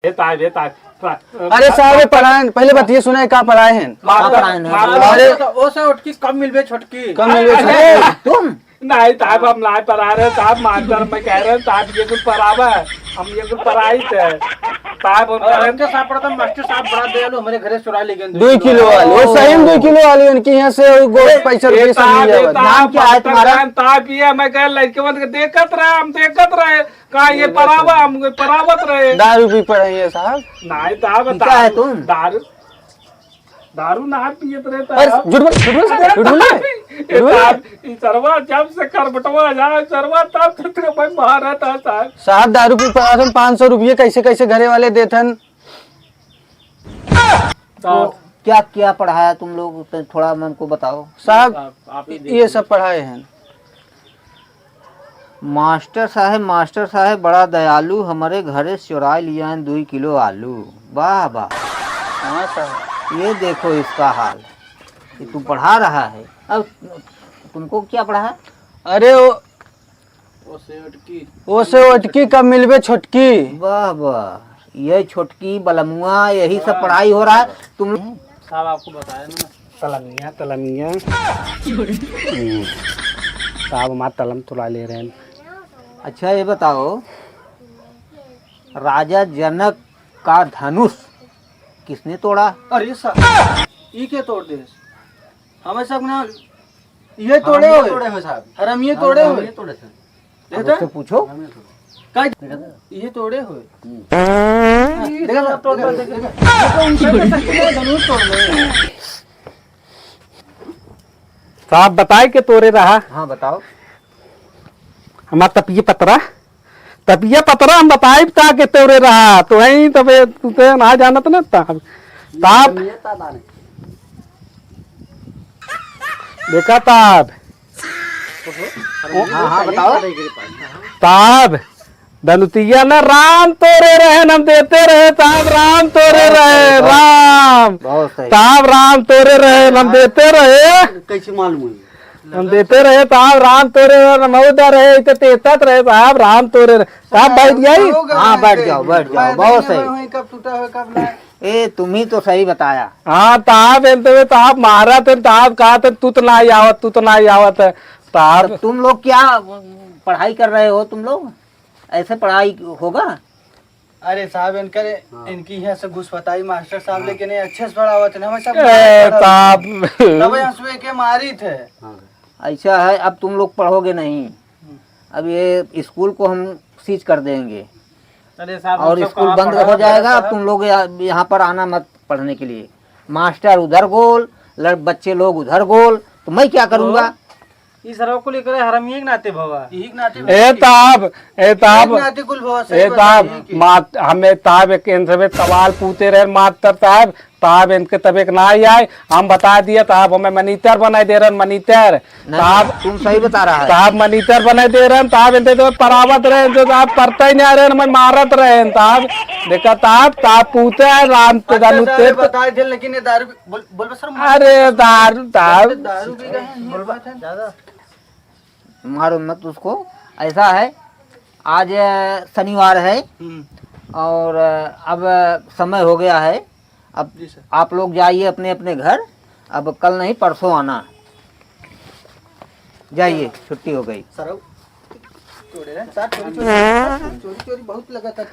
अरे साहब पढ़ाए पहले बताइए सुना है कहाँ पढ़ाए हैं? अरे वो से उठकी कम मिलबे छोटकी कम मिल गए तुम नहीं साहब हम नहीं पढ़ा रहे साहब मास्टर में कह रहे साहब ये कुछ पढ़ावा हम ये कुछ पढ़ाई थे साहब हमके साहब पढ़ता मास्टर साहब बड़ा दयालु हमारे घरे चुरा ले गए 2 किलो वाली वो सही में 2 किलो वाली उनकी यहाँ से पैसा रुपये सब मिल जाएगा। नाम क्या है तुम्हारा? साहब ये मैं कह लड़के बंद देखत रहे हम देखत रहे कहा ये पढ़ावा हम पढ़ावत रहे दारू भी पढ़ाइए साहब। नहीं साहब क्या है तुम? दारू दारू ना पियत रहे झूठ बोल झूठ बोल सरवा जब से करबटवा जाए सरवा तब तक मैं मारा था साहब। साहब दारू पी पड़ा 500 रुपये कैसे कैसे घरे वाले देथन। तो क्या क्या पढ़ाया तुम लोग तो थोड़ा हमको बताओ। साहब ये सब पढ़ाए हैं। मास्टर साहब बड़ा दयालु हमारे घरे चुरा लिया है 2 किलो आलू। वाह वाह हाँ साहब ये देखो इसका हाल। ये तू पढ़ा रहा है अब तुमको क्या पढ़ा है? अरे वो से अटकी कब मिलबे छोटकी। वाह वाह ये छोटकी बलमुआ यही सब पढ़ाई हो रहा है तुम। साहब आपको बताया ना तलमिया साहब हमारा तलम तुला ले रहे हैं। अच्छा ये बताओ राजा जनक का धनुष किसने तोड़ा? अरे साहब ये क्या तोड़ दे हमें सब ना ये तोड़े हो साहब हम ये तोड़े हो उससे पूछो। ये तोड़े हो साहब बताए के तोरे रहा हाँ बताओ। हमारा तपिया पतरा हम बताए था के तोरे रहा तो वही तबे तुते ना जानत ना ताब देखा ताब हाँ बताओ। ताब दनुतिया ना राम तोरे रहे हम देते रहे ताब राम तोरे रहे राम बहुत सही। ताब राम तोरे रहे हम देते रहे कैसे मालूम हम देते रहे साहब राम तोरे मऊदा रहे इतने तेतत रहे साहब राम तोरे रहे साहब बैठ गई। हाँ बैठ जाओ बहुत सही। कब टूटा हो कब ना ए तुम ही तो सही बताया। हाँ ताब ताब मारा थे ताब कहा था तू तो नहीं आवत ताब। तुम लोग क्या पढ़ाई कर रहे हो? तुम लोग ऐसे पढ़ाई होगा? अरे साहब इनकी यहाँ से घुसपताई मास्टर साहब लेकिन अच्छे से पढ़ावत है हमें सब ताब तब के मारी थे। ऐसा है अब तुम लोग पढ़ोगे नहीं। अब ये स्कूल को हम सीज कर देंगे और स्कूल बंद हो जाएगा। अब तुम लोग यहाँ पर आना मत पढ़ने के लिए। मास्टर उधर गोल बच्चे लोग उधर गोल तो मैं क्या करूँगा? इस सरव को लेकर हरम एक नाते भवा एक नाते ए ताब नाते कुल भवा ए ताब मात हमें ताब एक इनसे सवाल पूछते रहे मास्टर साहब ताब इनके तब एक ना ही आए हम बता दिया ताब हमें मनीटर बनाए दे रहे मनीटर ताब तुम सही बता रहा है। ताब मनीटर बनाए दे रहे ताब इनसे तो परावत रहे जो ताब पढ़ता ही नहीं आ रहे मैं मारत रहे ताब देखा ताब पूछते है राम बताए थे लेकिन ये दारू बोल सर अरे दारू ताब दारू पी गए ज्यादा मारो मत उसको। ऐसा है आज शनिवार है और अब समय हो गया है। अब आप लोग जाइए अपने अपने घर। अब कल नहीं परसों आना। जाइए छुट्टी हो गई। चोरी बहुत लगा था